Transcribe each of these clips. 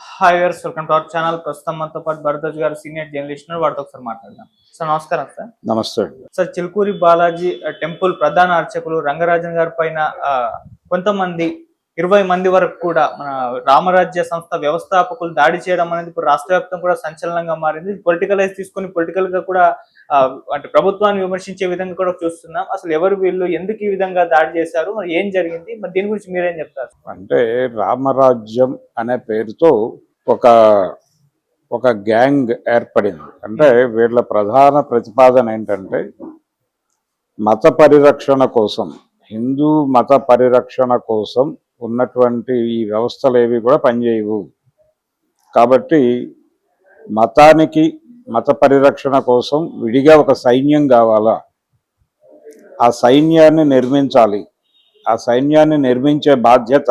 Hi viewers, welcome to our channel. ప్రస్తుతం మనతో పాటు భరద్వాజ్ గారు సీనియర్ జర్నలిస్ట్ ఉన్నారు. వాటితో ఒకసారి మాట్లాడదాం. సార్ నమస్కారం. సార్ నమస్తే. సార్ చిలుకూరి బాలాజీ టెంపుల్ ప్రధాన అర్చకులు రంగరాజన్ గారి పైన కొంతమంది 20 మంది వరకు కూడా మన రామరాజ్య సంస్థ వ్యవస్థాపకులు దాడి చేయడం అనేది ఇప్పుడు రాష్ట్ర వ్యాప్తంగా కూడా సంచలనంగా మారింది. పొలిటికలైజ్ తీసుకొని పొలిటికల్ గా కూడా అంటే ప్రభుత్వాన్ని విమర్శించే విధంగా కూడా చూస్తున్నాం. అసలు ఎవరు వీళ్ళు, ఎందుకు ఈ విధంగా దాడి చేశారు, మరి ఏం జరిగింది, మరి దీని గురించి మీరేం చెప్తారు? అంటే రామరాజ్యం అనే పేరుతో ఒక ఒక గ్యాంగ్ ఏర్పడింది. అంటే వీళ్ళ ప్రధాన ప్రతిపాదన ఏంటంటే మత పరిరక్షణ కోసం, హిందూ మత పరిరక్షణ కోసం ఉన్నటువంటి ఈ వ్యవస్థలు ఏవి కూడా పనిచేయవు. కాబట్టి మతానికి, మత పరిరక్షణ కోసం విడిగా ఒక సైన్యం కావాలా, ఆ సైన్యాన్ని నిర్మించాలి. ఆ సైన్యాన్ని నిర్మించే బాధ్యత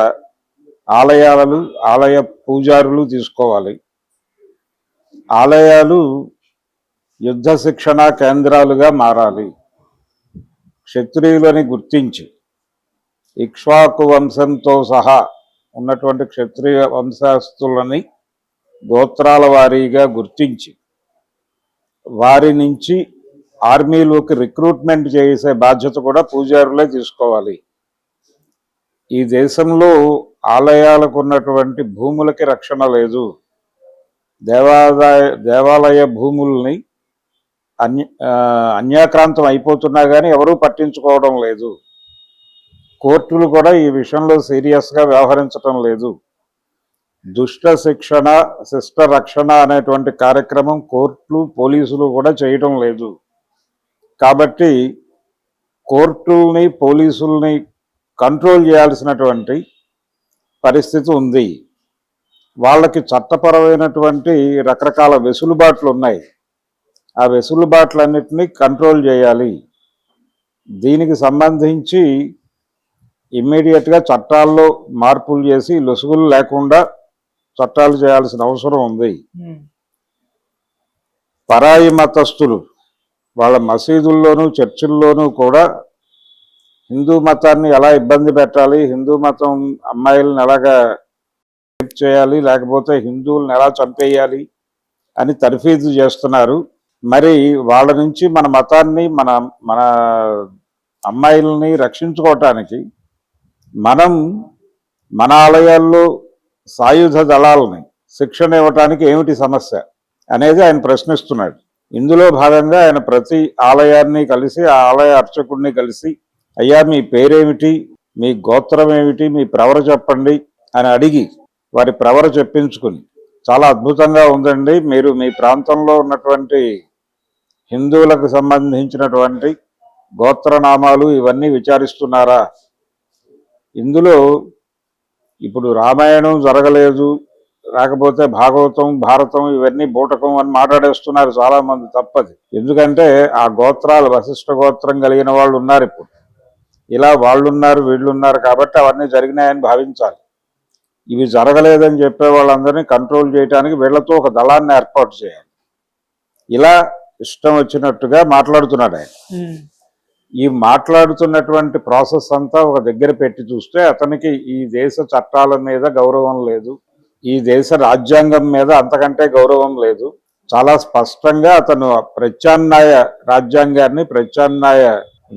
ఆలయ పూజారులు తీసుకోవాలి. ఆలయాలు యుద్ధ శిక్షణ కేంద్రాలుగా మారాలి. క్షత్రియులని గుర్తించి ఇక్ష్వాకు వంశంతో సహా ఉన్నటువంటి క్షత్రియ వంశస్థులని గోత్రాల వారీగా గుర్తించి వారి నుంచి ఆర్మీలోకి రిక్రూట్మెంట్ చేసే బాధ్యత కూడా పూజారులే తీసుకోవాలి. ఈ దేశంలో ఆలయాలకు ఉన్నటువంటి భూములకి రక్షణ లేదు. దేవాలయ భూముల్ని అన్యాక్రాంతం అయిపోతున్నా కానీ ఎవరూ పట్టించుకోవడం లేదు. కోర్టులు కూడా ఈ విషయంలో సీరియస్గా వ్యవహరించడం లేదు. దుష్ట శిక్షణ, శిష్ట రక్షణ అనేటువంటి కార్యక్రమం కోర్టులు, పోలీసులు కూడా చేయటం లేదు. కాబట్టి కోర్టుల్ని, పోలీసుల్ని కంట్రోల్ చేయాల్సినటువంటి పరిస్థితి ఉంది. వాళ్ళకి చట్టపరమైనటువంటి రకరకాల వెసులుబాట్లు ఉన్నాయి. ఆ వెసులుబాట్లన్నిటినీ కంట్రోల్ చేయాలి. దీనికి సంబంధించి ఇమ్మీడియట్గా చట్టాల్లో మార్పులు చేసి లొసుగులు లేకుండా చట్టాలు చేయాల్సిన అవసరం ఉంది. పరాయి మతస్థులు వాళ్ళ మసీదుల్లోనూ చర్చిల్లోనూ కూడా హిందూ మతాన్ని ఎలా ఇబ్బంది పెట్టాలి, హిందూ మతం అమ్మాయిలను ఎలాగా చేయాలి, లేకపోతే హిందువులను ఎలా చంపేయాలి అని తర్ఫీదు చేస్తున్నారు. మరి వాళ్ళ నుంచి మన మతాన్ని, మన అమ్మాయిలని రక్షించుకోవటానికి మనం మన ఆలయాల్లో సాయుధ దళాలని శిక్షణ ఇవ్వటానికి ఏమిటి సమస్య అనేది ఆయన ప్రశ్నిస్తున్నాడు. ఇందులో భాగంగా ఆయన ప్రతి ఆలయాన్ని కలిసి, ఆ ఆలయ అర్చకుడిని కలిసి, అయ్యా మీ పేరేమిటి, మీ గోత్రం ఏమిటి, మీ ప్రవర చెప్పండి అని అడిగి వారి ప్రవర చెప్పించుకుని, చాలా అద్భుతంగా ఉందండి, మీరు మీ ప్రాంతంలో ఉన్నటువంటి హిందువులకు సంబంధించినటువంటి గోత్రనామాలు ఇవన్నీ విచారిస్తున్నారా? ఇందులో ఇప్పుడు రామాయణం జరగలేదు, లేకపోతే భాగవతం, భారతం ఇవన్నీ బూటకం అని మాట్లాడేస్తున్నారు చాలామంది. తప్పది. ఎందుకంటే ఆ గోత్రాలు, వశిష్ఠ గోత్రం కలిగిన వాళ్ళు ఉన్నారు. ఇప్పుడు ఇలా వాళ్ళున్నారు, వీళ్ళున్నారు, కాబట్టి అవన్నీ జరిగినాయని భావించాలి. ఇవి జరగలేదని చెప్పే వాళ్ళందరినీ కంట్రోల్ చేయడానికి వీళ్లతో ఒక దళాన్ని ఏర్పాటు చేయాలి. ఇలా ఇష్టం వచ్చినట్టుగా మాట్లాడుతున్నాడు ఆయన. ఈ మాట్లాడుతున్నటువంటి ప్రాసెస్ అంతా ఒక దగ్గర పెట్టి చూస్తే అతనికి ఈ దేశ చట్టాల మీద గౌరవం లేదు, ఈ దేశ రాజ్యాంగం మీద అంతకంటే గౌరవం లేదు. చాలా స్పష్టంగా అతను ప్రత్యామ్నాయ రాజ్యాంగాన్ని, ప్రత్యామ్నాయ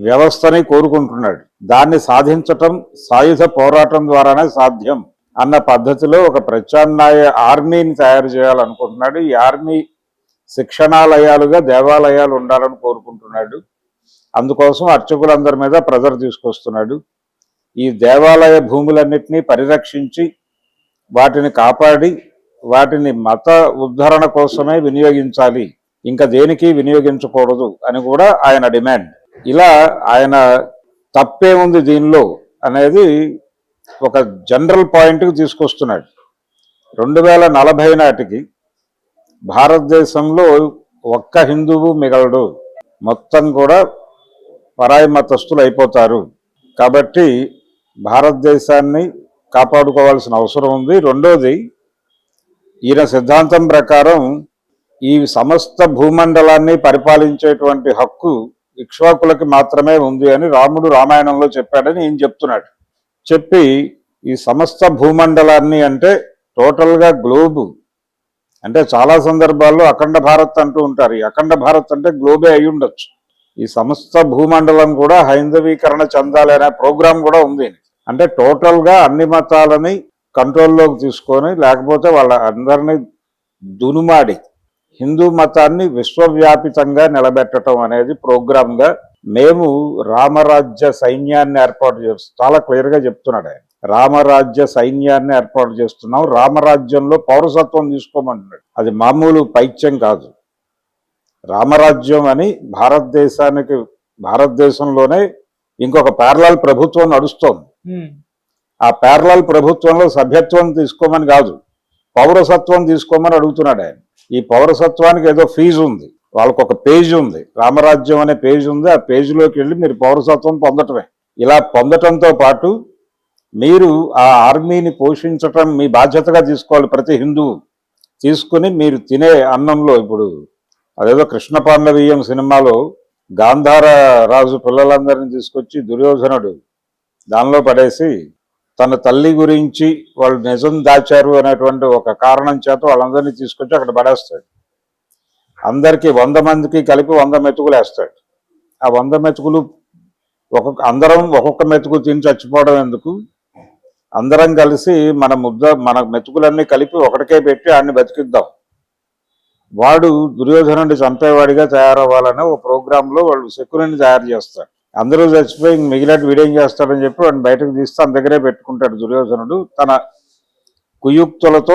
వ్యవస్థని కోరుకుంటున్నాడు. దాన్ని సాధించటం సాయుధ పోరాటం ద్వారానే సాధ్యం అన్న పద్ధతిలో ఒక ప్రత్యామ్నాయ ఆర్మీని తయారు చేయాలనుకుంటున్నాడు. ఈ ఆర్మీ శిక్షణాలయాలుగా దేవాలయాలు ఉండాలని కోరుకుంటున్నాడు. అందుకోసం అర్చకులందరి మీద ప్రెజర్ తీసుకొస్తున్నాడు. ఈ దేవాలయ భూములన్నిటినీ పరిరక్షించి వాటిని కాపాడి వాటిని మత ఉద్ధరణ కోసమే వినియోగించాలి, ఇంకా దేనికి వినియోగించకూడదు అని కూడా ఆయన డిమాండ్. ఇలా ఆయన తప్పేముంది దీనిలో అనేది ఒక జనరల్ పాయింట్కి తీసుకొస్తున్నాడు. 2040 నాటికి భారతదేశంలో ఒక్క హిందువు మిగలడు, మొత్తం కూడా పరాయి మతస్థులు అయిపోతారు. కాబట్టి భారతదేశాన్ని కాపాడుకోవాల్సిన అవసరం ఉంది. రెండోది, ఈయన సిద్ధాంతం ప్రకారం ఈ సమస్త భూమండలాన్ని పరిపాలించేటువంటి హక్కు ఇక్ష్వాకులకి మాత్రమే ఉంది అని రాముడు రామాయణంలో చెప్పాడని ఈయన చెప్తున్నాడు. చెప్పి ఈ సమస్త భూమండలాన్ని అంటే టోటల్ గా గ్లోబ్ అంటే చాలా సందర్భాల్లో అఖండ భారత్ అంటూ ఉంటారు. ఈ అఖండ భారత్ అంటే గ్లోబే అయి ఉండొచ్చు. ఈ సమస్త భూమండలం కూడా హైందవీకరణ చెందాలి అనే ప్రోగ్రాం కూడా ఉంది. అంటే టోటల్ గా అన్ని మతాలని కంట్రోల్లోకి తీసుకొని, లేకపోతే వాళ్ళ అందరినీ దునుమాడి హిందూ మతాన్ని విశ్వవ్యాపితంగా నిలబెట్టడం అనేది ప్రోగ్రామ్ గా మేము రామరాజ్య సైన్యాన్ని ఏర్పాటు చేస్తాం. చాలా క్లియర్ గా చెప్తున్నాడు ఆయన. రామరాజ్య సైన్యాన్ని ఏర్పాటు చేస్తున్నాం, రామరాజ్యంలో పౌరసత్వం తీసుకోమంటున్నాడు. అది మామూలు పైత్యం కాదు. రామరాజ్యం అని భారతదేశంలోనే ఇంకొక ప్యారలల్ ప్రభుత్వం నడుస్తోంది. ఆ ప్యారలల్ ప్రభుత్వంలో సభ్యత్వం తీసుకోమని కాదు, పౌరసత్వం తీసుకోమని అడుగుతున్నాడు ఆయన. ఈ పౌరసత్వానికి ఏదో ఫీజు ఉంది, వాళ్ళకు ఒక పేజ్ ఉంది, రామరాజ్యం అనే పేజ్ ఉంది. ఆ పేజీలోకి వెళ్ళి మీరు పౌరసత్వం పొందటమే. ఇలా పొందటంతో పాటు మీరు ఆ ఆర్మీని పోషించటం మీ బాధ్యతగా తీసుకోవాలి. ప్రతి హిందువు తీసుకుని మీరు తినే అన్నంలో, ఇప్పుడు అదేదో కృష్ణ పాండవీయం సినిమాలో గాంధార రాజు పిల్లలందరినీ తీసుకొచ్చి దుర్యోధనుడు దానిలో పడేసి తన తల్లి గురించి వాళ్ళు నిజం దాచారు అనేటువంటి ఒక కారణం చేత వాళ్ళందరినీ తీసుకొచ్చి అక్కడ పడేస్తాడు. అందరికీ 100 మందికి కలిపి 100 మెతుకులు వేస్తాడు. ఆ 100 మెతుకులు అందరం ఒక్కొక్క మెతుకు తిని చచ్చిపోవడం ఎందుకు, అందరం కలిసి మన మెతుకులన్నీ కలిపి ఒకటికే పెట్టి ఆడిని బతికిద్దాం. వాడు దుర్యోధనుడిని చంపేవాడిగా తయారవ్వాలనే ఒక ప్రోగ్రాంలో వాళ్ళు శకునిని తయారు చేస్తారు. అందరూ చచ్చిపోయి మిగిలినట్టు వీడేం చేస్తాడని చెప్పి వాడిని బయటకు తీస్తే తన దగ్గరే పెట్టుకుంటాడు దుర్యోధనుడు. తన కుయుక్తులతో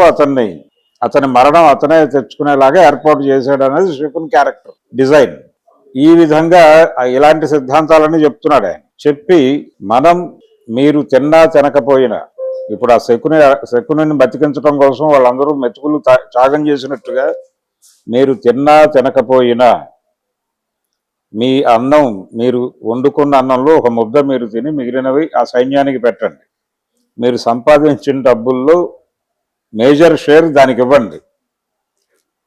అతని మరణం అతనే తెచ్చుకునేలాగా ఏర్పాటు చేశాడు అనేది శకుని క్యారెక్టర్ డిజైన్. ఈ విధంగా ఇలాంటి సిద్ధాంతాలన్నీ చెప్తున్నాడు ఆయన. చెప్పి మీరు తిన్నా తినకపోయినా, ఇప్పుడు ఆ శకునిని బతికించడం కోసం వాళ్ళందరూ మెతుకులు త్యాగం చేసినట్టుగా మీరు తిన్నా తినకపోయినా మీ అన్నం, మీరు వండుకున్న అన్నంలో ఒక ముద్ద మీరు తిని మిగిలినవి ఆ సైన్యానికి పెట్టండి. మీరు సంపాదించిన డబ్బుల్లో మేజర్ షేర్ దానికి ఇవ్వండి.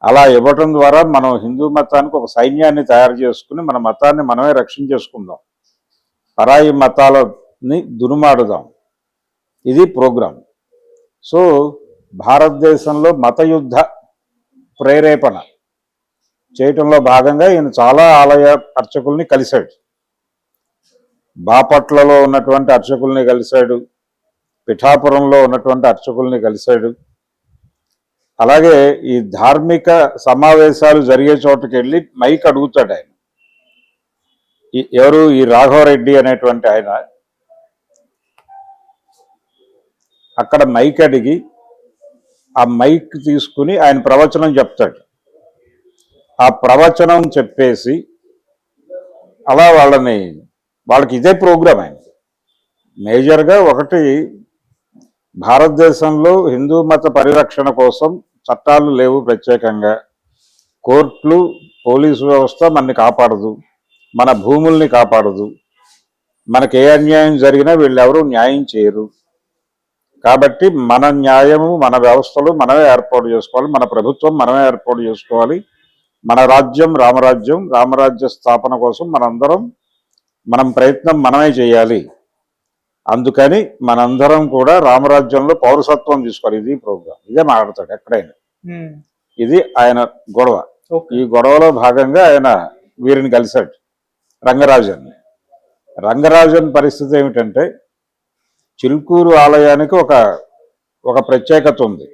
అలా ఇవ్వటం ద్వారా మనం హిందూ మతానికి ఒక సైన్యాన్ని తయారు చేసుకుని మన మతాన్ని మనమే రక్షించేసుకుందాం, పరాయి మతాలని దునుమాడుదాం. ఇది ప్రోగ్రాం. సో భారతదేశంలో మతయుద్ధ ప్రేరేపణ చేయటంలో భాగంగా ఈయన చాలా ఆలయ అర్చకుల్ని కలిశాడు. బాపట్లలో ఉన్నటువంటి అర్చకుల్ని కలిశాడు, పిఠాపురంలో ఉన్నటువంటి అర్చకుల్ని కలిశాడు. అలాగే ఈ ధార్మిక సమావేశాలు జరిగే చోటుకి వెళ్ళి మైక్ అడుగుతాడు ఆయన. ఎవరు? ఈ రాఘవరెడ్డి అనేటువంటి ఆయన అక్కడ మైక్ అడిగి ఆ మైక్ తీసుకుని ఆయన ప్రవచనం చెప్తాడు. ఆ ప్రవచనం చెప్పేసి అలా వాళ్ళకి ఇదే ప్రోగ్రాం ఆయన. మేజర్గా ఒకటి, భారతదేశంలో హిందూ మత పరిరక్షణ కోసం చట్టాలు లేవు ప్రత్యేకంగా, కోర్టులు, పోలీసు వ్యవస్థ మనని కాపాడదు, మన భూముల్ని కాపాడదు, మనకి ఏ అన్యాయం జరిగినా వీళ్ళెవరూ న్యాయం చేయరు. కాబట్టి మన న్యాయము, మన వ్యవస్థలు మనమే ఏర్పాటు చేసుకోవాలి, మన ప్రభుత్వం మనమే ఏర్పాటు చేసుకోవాలి. మన రాజ్యం రామరాజ్య స్థాపన కోసం మనం ప్రయత్నం మనమే చేయాలి. అందుకని మనందరం కూడా రామరాజ్యంలో పౌరసత్వం తీసుకోవాలి. ఇది ప్రోగ్రాం. ఇదే మాట్లాడతాడు ఎక్కడైనా. ఇది ఆయన గొడవ. ఈ గొడవలో భాగంగా ఆయన వీరిని కలిశాడు, రంగరాజన్ పరిస్థితి ఏమిటంటే, చిలుకూరు ఆలయానికి ఒక ప్రత్యేకత ఉంది.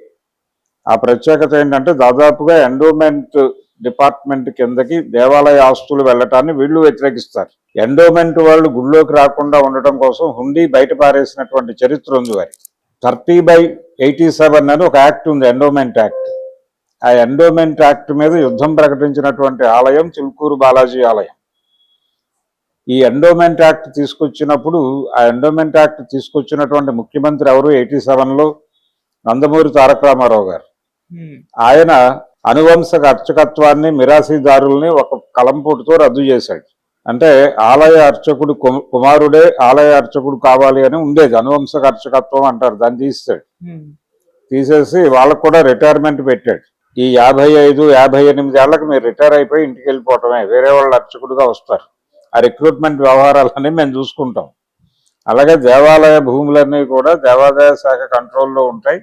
ఆ ప్రత్యేకత ఏంటంటే, దాదాపుగా ఎండోమెంట్ డిపార్ట్మెంట్ కిందకి దేవాలయ ఆస్తులు వెళ్ళటాన్ని వీళ్ళు వ్యతిరేకిస్తారు. ఎండోమెంట్ వాళ్ళు గుళ్ళోకి రాకుండా ఉండటం కోసం హుండీ బయట పారేసినటువంటి చరిత్ర ఉంది వారి. 30/87 అని ఒక యాక్ట్ ఉంది, ఎండోమెంట్ యాక్ట్. ఆ ఎండోమెంట్ యాక్ట్ మీద యుద్ధం ప్రకటించినటువంటి ఆలయం చిలుకూరు బాలాజీ ఆలయం. ఈ ఎండోమెంట్ యాక్ట్ తీసుకొచ్చినప్పుడు, ఆ ఎండోమెంట్ యాక్ట్ తీసుకొచ్చినటువంటి ముఖ్యమంత్రి ఎవరు? 87లో నందమూరి తారక రామారావు గారు. ఆయన అనువంశక అర్చకత్వాన్ని, మిరాసీదారుల్ని ఒక కలంపోటుతో రద్దు చేశాడు. అంటే ఆలయ అర్చకుడు కుమారుడే ఆలయ అర్చకుడు కావాలి అని ఉండేది, అనువంశక అర్చకత్వం అంటారు. దాన్ని తీసేసి వాళ్ళకు కూడా రిటైర్మెంట్ పెట్టాడు. ఈ 55-58 ఏళ్లకు మీరు రిటైర్ అయిపోయి ఇంటికి వెళ్ళిపోవటమే, వేరే వాళ్ళు అర్చకుడుగా వస్తారు. ఆ రిక్రూట్మెంట్ వ్యవహారాలన్నీ మేము చూసుకుంటాం. అలాగే దేవాలయ భూములన్నీ కూడా దేవాదాయ శాఖ కంట్రోల్లో ఉంటాయి.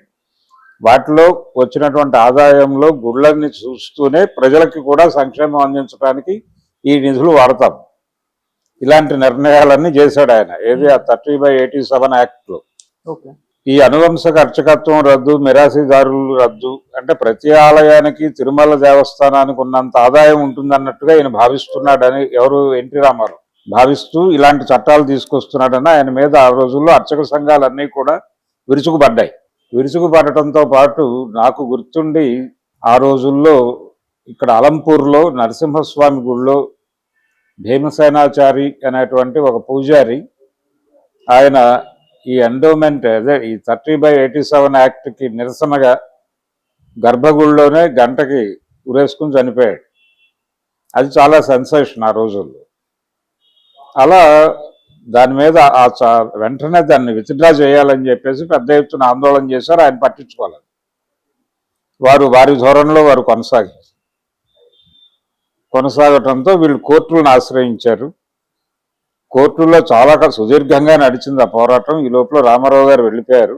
వాటిలో వచ్చినటువంటి ఆదాయంలో గుళ్ళని చూస్తూనే ప్రజలకి కూడా సంక్షేమం అందించడానికి ఈ నిధులు వాడతాం. ఇలాంటి నిర్ణయాలన్నీ చేశాడు ఆయన. ఏది ఆ 30/87 యాక్ట్లో. ఓకే. ఈ అనువంశక అర్చకత్వం రద్దు, మిరాసీదారులు రద్దు అంటే ప్రతి ఆలయానికి తిరుమల దేవస్థానానికి ఉన్నంత ఆదాయం ఉంటుందన్నట్టుగా ఈయన భావిస్తున్నాడని ఎవరు ఎన్టీ రామారావు భావిస్తూ ఇలాంటి చట్టాలు తీసుకొస్తున్నాడని ఆయన మీద ఆ రోజుల్లో అర్చక సంఘాలన్నీ కూడా విరుచుకుపడ్డాయి. విరుచుకుపడటంతో పాటు నాకు గుర్తుండి ఆ రోజుల్లో ఇక్కడ అలంపూర్లో నరసింహస్వామి గుళ్ళో భీమసేనాచారి అనేటువంటి ఒక పూజారి ఆయన ఈ ఎండోమెంట్ అదే ఈ 30/87 యాక్ట్కి నిరసనగా గర్భగుడిలోనే గంటకి ఉరేసుకుని చనిపోయాడు. అది చాలా సెన్సేషన్ ఆ రోజుల్లో. అలా దాని మీద వెంటనే దాన్ని విత్డ్రా చేయాలని చెప్పేసి పెద్ద ఎత్తున ఆందోళన చేశారు. ఆయన పట్టించుకోవాలి. వారి ధోరణిలో వారు కొనసాగటంతో వీళ్ళు కోర్టులను ఆశ్రయించారు. కోర్టుల్లో చాలా సుదీర్ఘంగా నడిచింది ఆ పోరాటం. ఈ లోపల రామారావు గారు వెళ్ళిపోయారు.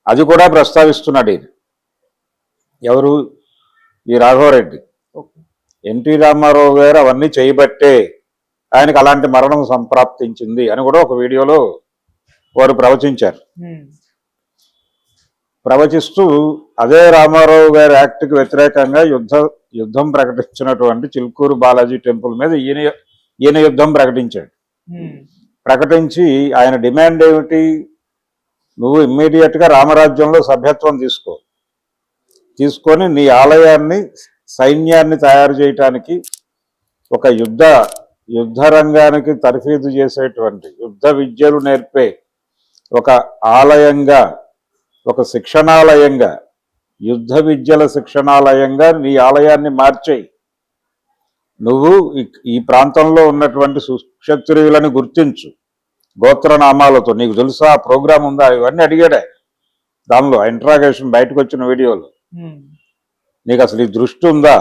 అది కూడా ప్రస్తావిస్తున్నాడు ఈయన. ఎవరు? ఈ రాఘవరెడ్డి. ఎన్టీ రామారావు గారు అవన్నీ చేయబట్టే ఆయనకు అలాంటి మరణం సంప్రాప్తించింది అని కూడా ఒక వీడియోలో వారు ప్రవచించారు. ప్రవచిస్తూ అదే రామారావు గారి యాక్ట్కి వ్యతిరేకంగా యుద్ధం ప్రకటించినటువంటి చిలుకూరు బాలాజీ టెంపుల్ మీద ఈయన యుద్ధం ప్రకటించాడు. ప్రకటించి ఆయన డిమాండ్ ఏమిటి? నువ్వు ఇమ్మీడియట్గా రామరాజ్యంలో సభ్యత్వం తీసుకొని నీ ఆలయాన్ని సైన్యాన్ని తయారు చేయటానికి ఒక యుద్ధ రంగానికి తర్ఫీదు చేసేటువంటి యుద్ధ విద్యలు నేర్పే ఒక ఆలయంగా, ఒక శిక్షణాలయంగా, యుద్ధ విద్యల శిక్షణాలయంగా నీ ఆలయాన్ని మార్చేయి. నువ్వు ఈ ప్రాంతంలో ఉన్నటువంటి సుక్షత్రియులను గుర్తించు గోత్రనామాలతో. నీకు తెలుసా ఆ ప్రోగ్రాం ఉందా? ఇవన్నీ అడిగాడే దానిలో ఇంట్రాగేషన్ బయటకు వచ్చిన వీడియోలో. నీకు అసలు ఈ దృష్టి ఉందా?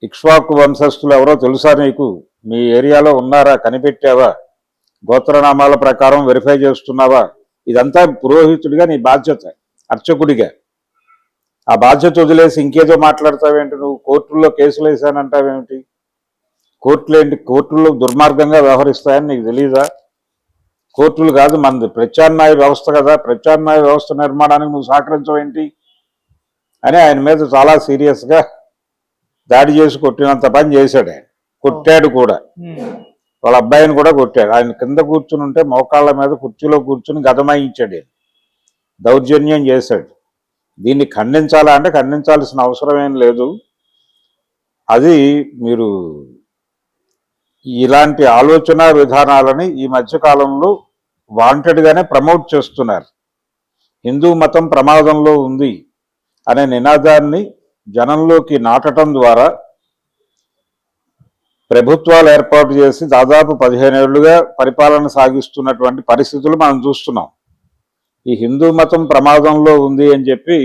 ఇక్ష్వాకు వంశస్థులు ఎవరో తెలుసా నీకు? మీ ఏరియాలో ఉన్నారా? కనిపెట్టావా? గోత్రనామాల ప్రకారం వెరిఫై చేస్తున్నావా? ఇదంతా పురోహితుడిగా నీ బాధ్యత, అర్చకుడిగా. ఆ బాధ్యత వదిలేసి ఇంకేదో మాట్లాడతావేంటి? నువ్వు కోర్టుల్లో కేసులు వేసానంటావేమిటి? కోర్టుల్లో దుర్మార్గంగా వ్యవహరిస్తాయని నీకు తెలీదా? కోర్టులు కాదు మనది ప్రత్యామ్నాయ వ్యవస్థ కదా. ప్రత్యామ్నాయ వ్యవస్థ నిర్మాణానికి నువ్వు సహకరించవేంటి అని ఆయన మీద చాలా సీరియస్గా దాడి చేసి కొట్టినంత పని చేశాడు. ఆయన కొట్టాడు కూడా. వాళ్ళ అబ్బాయిని కూడా కొట్టాడు. ఆయన కింద కూర్చుని ఉంటే మోకాళ్ళ మీద కుర్చీలో కూర్చుని గదమాయించాడు. దౌర్జన్యం చేశాడు. దీన్ని ఖండించాలా అంటే ఖండించాల్సిన అవసరం ఏం లేదు. అది మీరు ఇలాంటి ఆలోచన విధానాలని ఈ మధ్యకాలంలో వాంటెడ్గానే ప్రమోట్ చేస్తున్నారు. హిందూ మతం ప్రమాదంలో ఉంది అనే నినాదాన్ని జనంలోకి నాటడం ద్వారా ప్రభుత్వాలు ఏర్పాటు చేసి దాదాపు 15 ఏళ్లుగా పరిపాలన సాగిస్తున్నటువంటి పరిస్థితులు మనం చూస్తున్నాం. ఈ హిందూ మతం ప్రమాదంలో ఉంది అని చెప్పి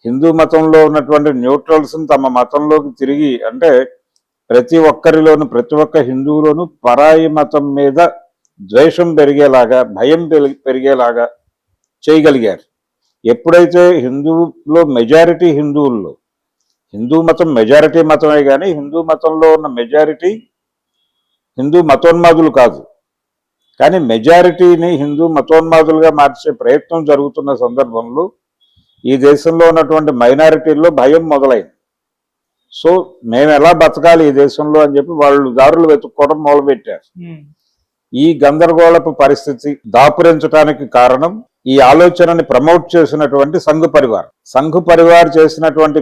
హిందూ మతంలో ఉన్నటువంటి న్యూట్రల్స్ని తమ మతంలోకి తిరిగి, అంటే ప్రతి ఒక్క హిందువులోనూ పరాయి మతం మీద ద్వేషం పెరిగేలాగా, భయం పెరిగేలాగా చేయగలిగారు. ఎప్పుడైతే హిందూ మతం మెజారిటీ మతమే, కానీ హిందూ మతంలో ఉన్న మెజారిటీ హిందూ మతోన్మాదులు కాదు, కానీ మెజారిటీని హిందూ మతోన్మాదులుగా మార్చే ప్రయత్నం జరుగుతున్న సందర్భంలో ఈ దేశంలో ఉన్నటువంటి మైనారిటీల్లో భయం మొదలైంది. సో మేము ఎలా బతకాలి ఈ దేశంలో అని చెప్పి వాళ్ళు దారులు వెతుక్కోవడం మొదలుపెట్టారు. ఈ గందరగోళపు పరిస్థితి దాపురించడానికి కారణం ఈ ఆలోచనని ప్రమోట్ చేసినటువంటి సంఘ్ పరివార్ చేసినటువంటి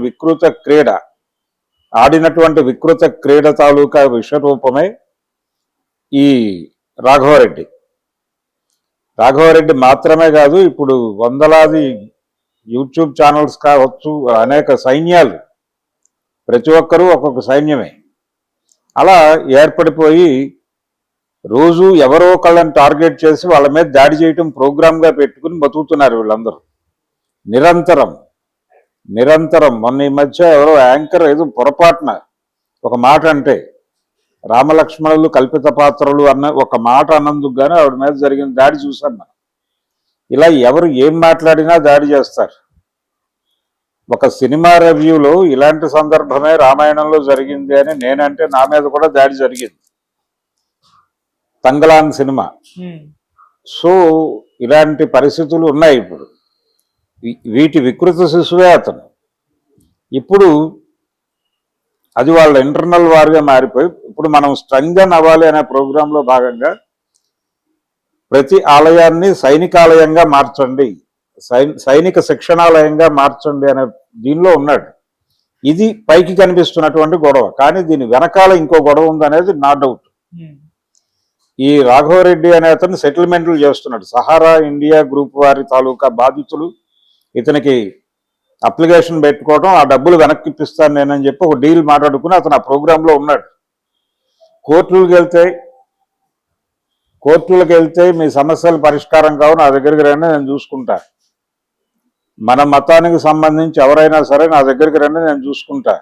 ఆడినటువంటి వికృత క్రీడ తాలూకా విశ్వరూపమే ఈ రాఘవరెడ్డి మాత్రమే కాదు, ఇప్పుడు వందలాది యూట్యూబ్ ఛానల్స్ కావచ్చు, అనేక సైన్యాలు, ప్రతి ఒక్కరూ ఒక్కొక్క సైన్యమే అలా ఏర్పడిపోయి రోజు ఎవరో ఒకళ్ళని టార్గెట్ చేసి వాళ్ళ మీద దాడి చేయటం ప్రోగ్రామ్గా పెట్టుకుని బతుకుతున్నారు వీళ్ళందరూ నిరంతరం. మొన్న ఈ మధ్య ఎవరో యాంకర్ ఏదో పొరపాటున ఒక మాట అంటే రామలక్ష్మణులు కల్పిత పాత్రలు అన్న ఒక మాట అన్నందుకు గానీ ఆవిడ మీద జరిగిన దాడి చూసాం మనం. ఇలా ఎవరు ఏం మాట్లాడినా దాడి చేస్తారు. ఒక సినిమా రివ్యూలో ఇలాంటి సందర్భమే రామాయణంలో జరిగింది అని నేనంటే నా మీద కూడా దాడి జరిగింది. తంగలాన్ సినిమా. సో ఇలాంటి పరిస్థితులు ఉన్నాయి ఇప్పుడు. వీటి వికృత శిశువే అతను. ఇప్పుడు అది వాళ్ళ ఇంటర్నల్ వార్గా మారిపోయి ఇప్పుడు మనం స్ట్రెంగ్థన్ అవ్వాలి అనే ప్రోగ్రాంలో భాగంగా ప్రతి ఆలయాన్ని సైనికాలయంగా మార్చండి, సైనిక శిక్షణాలయంగా మార్చండి అనే దీనిలో ఉన్నాడు. ఇది పైకి కనిపిస్తున్నటువంటి గొడవ, కానీ దీని వెనకాల ఇంకో గొడవ ఉందనేది నా డౌట్. ఈ రాఘవరెడ్డి అనే అతను సెటిల్మెంట్లు చేస్తున్నాడు. సహారా ఇండియా గ్రూప్ వారి తాలూకా బాధితులు ఇతనికి అప్లికేషన్ పెట్టుకోవడం, ఆ డబ్బులు వెనక్కి ఇప్పిస్తాను నేనని చెప్పి ఒక డీల్ మాట్లాడుకుని అతను ఆ ప్రోగ్రాంలో ఉన్నాడు. కోర్టులకు వెళ్తే మీ సమస్యలు పరిష్కారం కావు, నా దగ్గరికి రండి నేను చూసుకుంటా, మన మతానికి సంబంధించి ఎవరైనా సరే నా దగ్గరికి రండి నేను చూసుకుంటా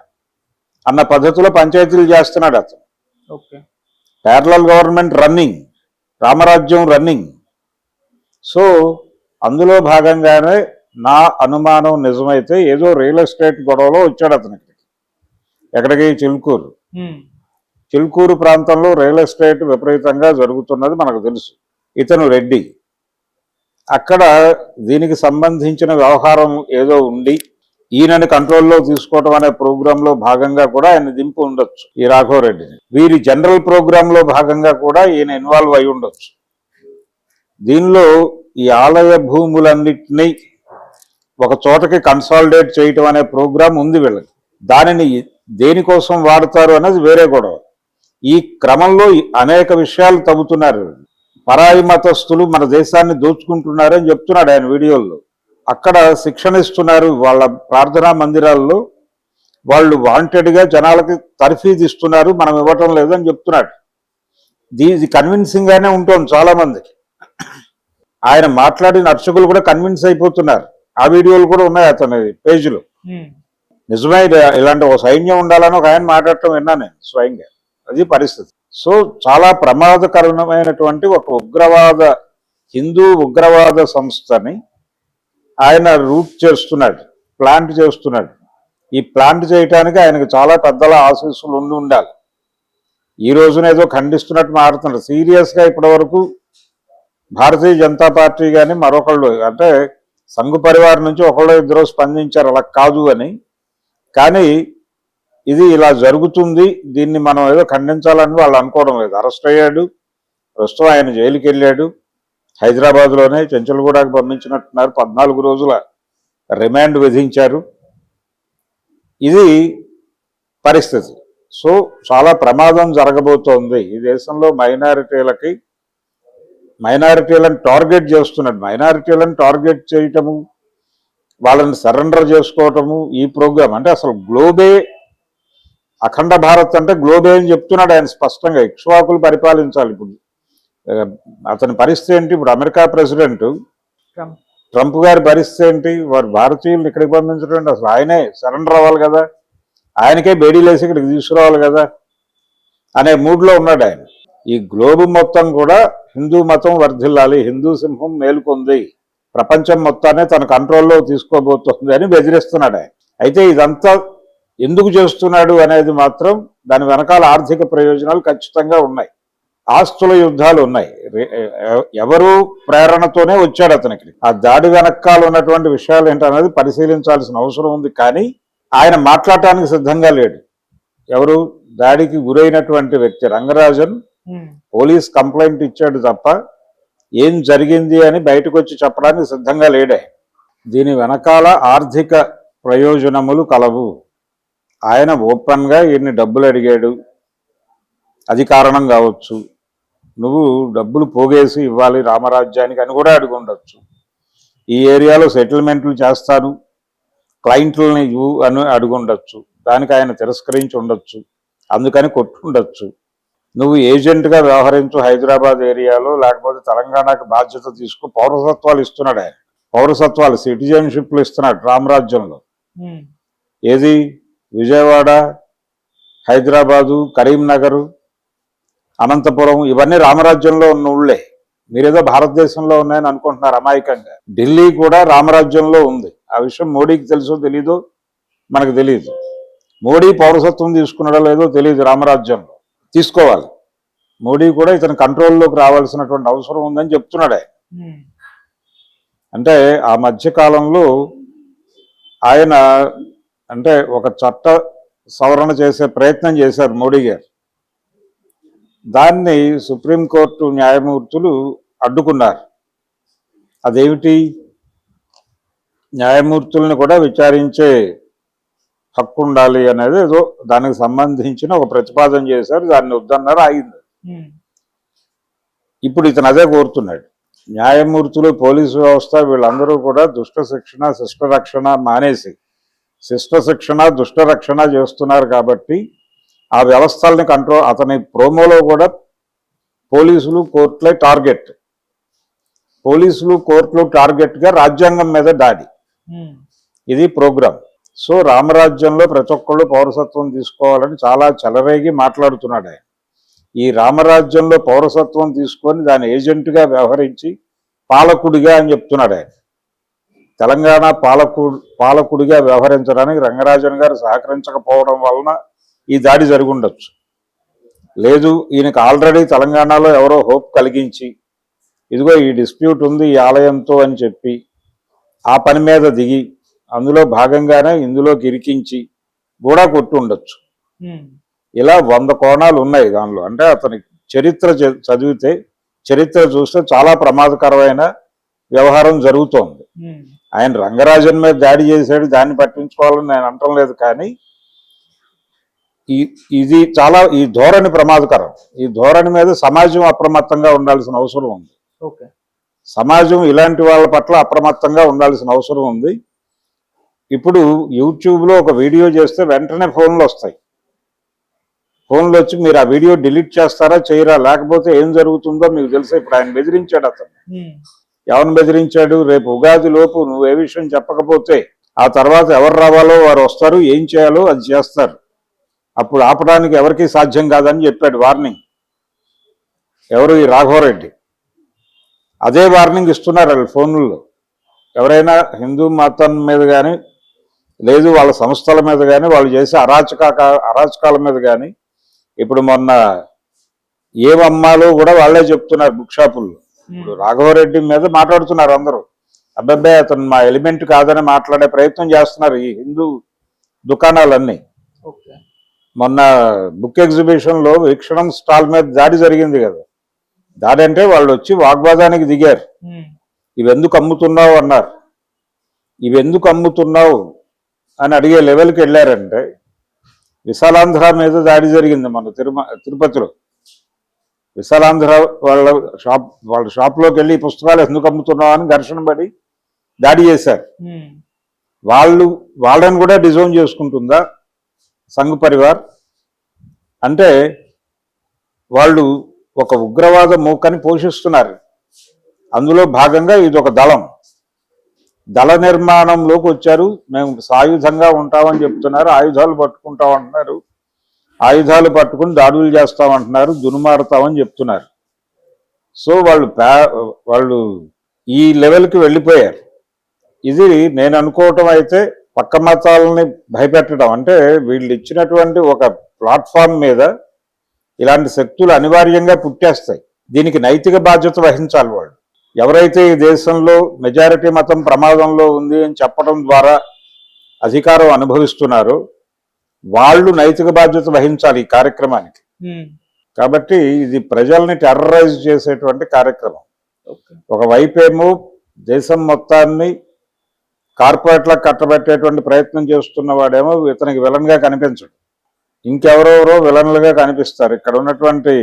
అన్న పద్ధతిలో పంచాయతీలు చేస్తున్నాడు అతను. ప్యారలల్ గవర్నమెంట్ రన్నింగ్, రామరాజ్యం రన్నింగ్. సో అందులో భాగంగానే నా అనుమానం నిజమైతే ఏదో రియల్ ఎస్టేట్ గొడవలో వచ్చాడు అతనికి. ఎక్కడికి? చిలుకూరు ప్రాంతంలో రియల్ ఎస్టేట్ విపరీతంగా జరుగుతున్నది మనకు తెలుసు. ఇతను రెడ్డి. అక్కడ దీనికి సంబంధించిన వ్యవహారం ఏదో ఉండి ఈయనని కంట్రోల్లో తీసుకోవడం అనే ప్రోగ్రాంలో భాగంగా కూడా ఆయన దింపు ఉండొచ్చు ఈ రాఘవరెడ్డిని. వీరి జనరల్ ప్రోగ్రాంలో భాగంగా కూడా ఈయన ఇన్వాల్వ్ అయి ఉండొచ్చు. దీనిలో ఈ ఆలయ భూములన్నిటినీ ఒక చోటకి కన్సాలిడేట్ చేయటం అనే ప్రోగ్రాం ఉంది వీళ్ళకి. దానిని దేనికోసం వాడతారు అనేది వేరే గొడవ. ఈ క్రమంలో అనేక విషయాలు తవ్వుతున్నారు. పరాయి మతస్థులు మన దేశాన్ని దోచుకుంటున్నారని చెప్తున్నాడు ఆయన వీడియోల్లో. అక్కడ శిక్షణ ఇస్తున్నారు వాళ్ళ ప్రార్థనా మందిరాల్లో, వాళ్ళు వాంటెడ్గా జనాలకి తర్ఫీదు ఇస్తున్నారు, మనం ఇవ్వటం లేదని చెప్తున్నాడు. ఇది కన్విన్సింగ్ గానే ఉంటుంది చాలా మందికి. ఆయన మాట్లాడిన అర్చకులు కూడా కన్విన్స్ అయిపోతున్నారు. ఆ వీడియోలు కూడా ఉన్నాయి అతని పేజీలో. నిజమే, ఇలాంటి ఒక సైన్యం ఉండాలని ఒక ఆయన మాట్లాడటం విన్నా నేను స్వయంగా. అది పరిస్థితి. సో చాలా ప్రమాదకరమైనటువంటి ఒక హిందూ ఉగ్రవాద సంస్థని ఆయన రూట్ చేస్తున్నాడు, ప్లాంట్ చేస్తున్నాడు. ఈ ప్లాంట్ చేయటానికి ఆయనకు చాలా పెద్దల ఆశీస్సులు ఉండాలి. ఈ రోజున ఏదో ఖండిస్తున్నట్టు మాట్లాడుతున్నాడు. సీరియస్గా ఇప్పటి వరకు భారతీయ జనతా పార్టీ కానీ మరొకళ్ళు, అంటే సంఘ పరివారం నుంచి ఒకళ్ళు ఇద్దరు స్పందించారు అలా కాదు అని. కానీ ఇది ఇలా జరుగుతుంది, దీన్ని మనం ఏదో ఖండించాలని వాళ్ళు అనుకోవడం లేదు. అరెస్ట్ అయ్యాడు, ప్రస్తుతం ఆయన జైలుకి వెళ్ళాడు. హైదరాబాద్లోనే చెంచల్గూడకు పంపించినట్టున్నారు. 14 రోజుల రిమాండ్ విధించారు. ఇది పరిస్థితి. సో చాలా ప్రమాదం జరగబోతోంది. ఈ దేశంలో మైనారిటీలను టార్గెట్ చేస్తున్నాడు. మైనారిటీలను టార్గెట్ చేయటము, వాళ్ళని సరెండర్ చేసుకోవటము ఈ ప్రోగ్రాం. అంటే అసలు గ్లోబే, అఖండ భారత్ అంటే గ్లోబే అని చెప్తున్నాడు ఆయన స్పష్టంగా. ఇక్ష్వాకులు పరిపాలించాలి. ఇప్పుడు అతని పరిస్థితి ఏంటి? ఇప్పుడు అమెరికా ప్రెసిడెంట్ ట్రంప్ గారి పరిస్థితి ఏంటి? వారు భారతీయులను ఇక్కడికి పంపించడం, అసలు ఆయనే సరెండర్ అవ్వాలి కదా, ఆయనకే బేడీలేసి ఇక్కడికి తీసుకురావాలి కదా అనే మూడ్లో ఉన్నాడు ఆయన. ఈ గ్లోబ్ మొత్తం కూడా హిందూ మతం వర్ధిల్లాలి, హిందూ సింహం మేలుకొంది, ప్రపంచం మొత్తాన్ని తన కంట్రోల్లో తీసుకోబోతోంది అని బెదిరిస్తున్నాడు ఆయన. అయితే ఇదంతా ఎందుకు చేస్తున్నాడు అనేది మాత్రం దాని వెనకాల ఆర్థిక ప్రయోజనాలు ఖచ్చితంగా ఉన్నాయి. ఆస్తుల యుద్ధాలు ఉన్నాయి. ఎవరు ప్రేరణతోనే వచ్చాడు అతనికి. ఆ దాడి వెనకాల ఉన్నటువంటి విషయాలు ఏంటనేది పరిశీలించాల్సిన అవసరం ఉంది. కానీ ఆయన మాట్లాడటానికి సిద్ధంగా లేడు. ఎవరు? దాడికి గురైనటువంటి వ్యక్తి రంగరాజన్ పోలీస్ కంప్లైంట్ ఇచ్చాడు తప్ప ఏం జరిగింది అని బయటకు వచ్చి చెప్పడానికి సిద్ధంగా లేడే. దీని వెనకాల ఆర్థిక ప్రయోజనములు కలవు. ఆయన ఓపెన్గా ఈయన్ని డబ్బులు అడిగాడు, అది కారణం కావచ్చు. నువ్వు డబ్బులు పోగేసి ఇవ్వాలి రామరాజ్యానికి అని కూడా అడిగి ఉండొచ్చు. ఈ ఏరియాలో సెటిల్మెంట్లు చేస్తాను, క్లయింట్లని ఇవ్వు అని అడిగి ఉండొచ్చు. దానికి ఆయన తిరస్కరించి ఉండొచ్చు, అందుకని కొట్టుండొచ్చు. నువ్వు ఏజెంట్గా వ్యవహరించు హైదరాబాద్ ఏరియాలో, లేకపోతే తెలంగాణకు బాధ్యత తీసుకు. పౌరసత్వాలు ఇస్తున్నాడు ఆయన, పౌరసత్వాలు, సిటిజన్షిప్లు ఇస్తున్నాడు రామరాజ్యంలో. ఏది? విజయవాడ, హైదరాబాదు, కరీంనగర్, అనంతపురం, ఇవన్నీ రామరాజ్యంలో ఉన్న ఊళ్ళే. మీరేదో భారతదేశంలో ఉన్నాయని అనుకుంటున్నారు అమాయకంగా. ఢిల్లీ కూడా రామరాజ్యంలో ఉంది. ఆ విషయం మోడీకి తెలుసో తెలీదో మనకు తెలియదు. మోడీ పౌరసత్వం తీసుకున్నాడో లేదో తెలియదు. రామరాజ్యంలో తీసుకోవాలి. మోడీ కూడా ఇతని కంట్రోల్లోకి రావాల్సినటువంటి అవసరం ఉందని చెప్తున్నాడే. అంటే ఆ మధ్య కాలంలో ఆయన అంటే ఒక చట్ట సవరణ చేసే ప్రయత్నం చేశారు మోడీ గారు. దాన్ని సుప్రీంకోర్టు న్యాయమూర్తులు అడ్డుకున్నారు. అదేమిటి? న్యాయమూర్తులను కూడా విచారించే హక్కు ఉండాలి అనేది ఏదో దానికి సంబంధించిన ఒక ప్రతిపాదన చేశారు. దాన్ని వద్దన్నారు, ఆగింది. ఇప్పుడు ఇతను అదే కోరుతున్నాడు. న్యాయమూర్తులు, పోలీసు వ్యవస్థ వీళ్ళందరూ కూడా దుష్ట శిక్షణ, శిష్ట రక్షణ మానేసి శిష్ట శిక్షణ, దుష్ట రక్షణ చేస్తున్నారు. కాబట్టి ఆ వ్యవస్థల్ని కంట్రోల్, అతని ప్రోమోలో కూడా పోలీసులు కోర్టులే టార్గెట్, పోలీసులు కోర్టులు టార్గెట్గా రాజ్యాంగం మీద దాడి, ఇది ప్రోగ్రామ్. సో రామరాజ్యంలో ప్రతి ఒక్కళ్ళు పౌరసత్వం తీసుకోవాలని చాలా చెలరేగి మాట్లాడుతున్నాడు ఆయన. ఈ రామరాజ్యంలో పౌరసత్వం తీసుకొని దాని ఏజెంట్గా వ్యవహరించి పాలకుడిగా అని చెప్తున్నాడు ఆయన. తెలంగాణ పాలకుడిగా వ్యవహరించడానికి రంగరాజన్ గారు సహకరించకపోవడం వలన ఈ దాడి జరిగి ఉండొచ్చు. లేదు, ఈయనకు ఆల్రెడీ తెలంగాణలో ఎవరో హోప్ కలిగించి ఇదిగో ఈ డిస్ప్యూట్ ఉంది ఈ ఆలయంతో అని చెప్పి ఆ పని మీద దిగి అందులో భాగంగానే ఇందులోకి ఇరికించి కూడా కొట్టి ఉండొచ్చు. ఇలా 100 కోణాలు ఉన్నాయి దానిలో. అంటే అతని చరిత్ర చదివితే, చరిత్ర చూస్తే చాలా ప్రమాదకరమైన వ్యవహారం జరుగుతోంది. ఆయన రంగరాజన్ మీద దాడి చేశాడు, దాన్ని పట్టించుకోవాలని నేను అంటం లేదు. కానీ ఇది చాలా, ఈ ధోరణి ప్రమాదకరం. ఈ ధోరణి మీద సమాజం అప్రమత్తంగా ఉండాల్సిన అవసరం ఉంది. సమాజం ఇలాంటి వాళ్ళ పట్ల అప్రమత్తంగా ఉండాల్సిన అవసరం ఉంది. ఇప్పుడు యూట్యూబ్లో ఒక వీడియో చేస్తే వెంటనే ఫోన్లు వస్తాయి. ఫోన్లు వచ్చి మీరు ఆ వీడియో డిలీట్ చేస్తారా చేయరా, లేకపోతే ఏం జరుగుతుందో మీకు తెలుసా. ఇప్పుడు ఆయన బెదిరించాడు. అతను ఎవరిని బెదిరించాడు? రేపు ఉగాది లోపు నువ్వు ఏ విషయం చెప్పకపోతే ఆ తర్వాత ఎవరు రావాలో వారు వస్తారు, ఏం చేయాలో అది చేస్తారు, అప్పుడు ఆపడానికి ఎవరికీ సాధ్యం కాదని చెప్పాడు వార్నింగ్. ఎవరు? ఈ రాఘవరెడ్డి. అదే వార్నింగ్ ఇస్తున్నారు వాళ్ళు ఫోన్లలో. ఎవరైనా హిందూ మతం మీద కానీ లేదు వాళ్ళ సంస్థల మీద కానీ వాళ్ళు చేసే అరాచకాల మీద కానీ, ఇప్పుడు మొన్న ఏమమ్మాలో కూడా వాళ్ళే చెప్తున్నారు బుక్ షాపుల్లో. ఇప్పుడు రాఘవరెడ్డి మీద మాట్లాడుతున్నారు అందరూ. అబ్బాయి అతను మా ఎలిమెంట్ కాదని మాట్లాడే ప్రయత్నం చేస్తున్నారు ఈ హిందూ దుకాణాలన్నీ. మొన్న బుక్ ఎగ్జిబిషన్లో వీక్షణం స్టాల్ మీద దాడి జరిగింది కదా. దాడి అంటే వాళ్ళు వచ్చి వాగ్వాదానికి దిగారు. ఇవెందుకు అమ్ముతున్నావు అన్నారు. ఇవెందుకు అమ్ముతున్నావు అని అడిగే లెవెల్కి వెళ్ళారంటే, విశాలాంధ్ర మీద దాడి జరిగింది మన తిరుపతిలో. విశాలాంధ్ర వాళ్ళ షాప్లోకి వెళ్ళి పుస్తకాలు ఎందుకు అమ్ముతున్నావు అని ఘర్షణ పడి దాడి చేశారు. వాళ్ళని కూడా డిజోన్ చేసుకుంటుందా సంఘ్ పరివార్? అంటే వాళ్ళు ఒక ఉగ్రవాద మూకని పోషిస్తున్నారు. అందులో భాగంగా ఇది ఒక దళ నిర్మాణంలోకి వచ్చారు. మేము సాయుధంగా ఉంటామని చెప్తున్నారు, ఆయుధాలు పట్టుకుంటామంటున్నారు, ఆయుధాలు పట్టుకుని దాడులు చేస్తామంటున్నారు, దునుమారుతామని చెప్తున్నారు. సో వాళ్ళు ఈ లెవెల్కి వెళ్ళిపోయారు. ఇది నేను అనుకోవటం అయితే పక్క మతాలని భయపెట్టడం. అంటే వీళ్ళు ఇచ్చినటువంటి ఒక ప్లాట్ఫామ్ మీద ఇలాంటి శక్తులు అనివార్యంగా పుట్టేస్తాయి. దీనికి నైతిక బాధ్యత వహించాలి వాళ్ళు. ఎవరైతే ఈ దేశంలో మెజారిటీ మతం ప్రమాదంలో ఉంది అని చెప్పడం ద్వారా అధికారం అనుభవిస్తున్నారో వాళ్ళు నైతిక బాధ్యత వహించాలి ఈ కార్యక్రమానికి. కాబట్టి ఇది ప్రజల్ని టెర్రరైజ్ చేసేటువంటి కార్యక్రమం. ఒకవైపేమో దేశం మొత్తాన్ని కార్పొరేట్లకు కట్టబెట్టేటువంటి ప్రయత్నం చేస్తున్న వాడేమో ఇతనికి విలన్గా కనిపించడు, ఇంకెవరెవరో విలన్లుగా కనిపిస్తారు. ఇక్కడ ఉన్నటువంటి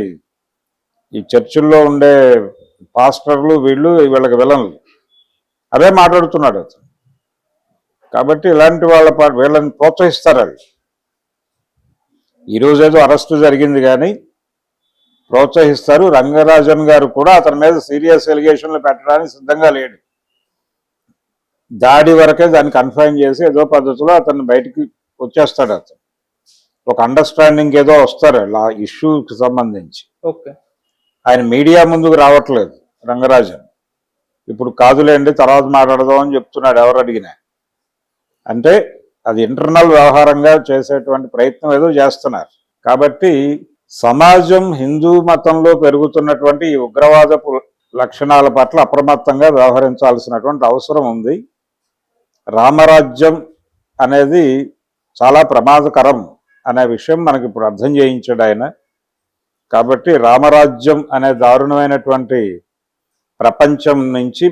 ఈ చర్చిల్లో ఉండే పాస్టర్లు వీళ్ళకి విలన్లు. అదే మాట్లాడుతున్నాడు అతను. కాబట్టి ఇలాంటి వీళ్ళని ప్రోత్సహిస్తారు. అది ఈరోజు ఏదో అరెస్టు జరిగింది కానీ ప్రోత్సహిస్తారు. రంగరాజన్ గారు కూడా అతని మీద సీరియస్ ఎలిగేషన్లు పెట్టడానికి సిద్ధంగా లేడు. దాడి వరకే దాన్ని కన్ఫైన్ చేసి ఏదో పద్ధతిలో అతన్ని బయటికి వచ్చేస్తాడు. అతను ఒక అండర్స్టాండింగ్ ఏదో వస్తారు ఆ ఇష్యూకి సంబంధించి. ఆయన మీడియా ముందుకు రావట్లేదు రంగరాజన్. ఇప్పుడు కాదులేండి తర్వాత మాట్లాడదాం అని చెప్తున్నాడు ఎవరు అడిగినా. అంటే అది ఇంటర్నల్ వ్యవహారంగా చేసేటువంటి ప్రయత్నం ఏదో చేస్తున్నారు. కాబట్టి సమాజం హిందూ మతంలో పెరుగుతున్నటువంటి ఈ ఉగ్రవాదపు లక్షణాల పట్ల అప్రమత్తంగా వ్యవహరించాల్సినటువంటి అవసరం ఉంది. రామరాజ్యం అనేది చాలా ప్రమాదకరం అనే విషయం మనకి ఇప్పుడు అర్థం చేయించాడు ఆయన. కాబట్టి రామరాజ్యం అనే దారుణమైనటువంటి ప్రపంచం నుంచి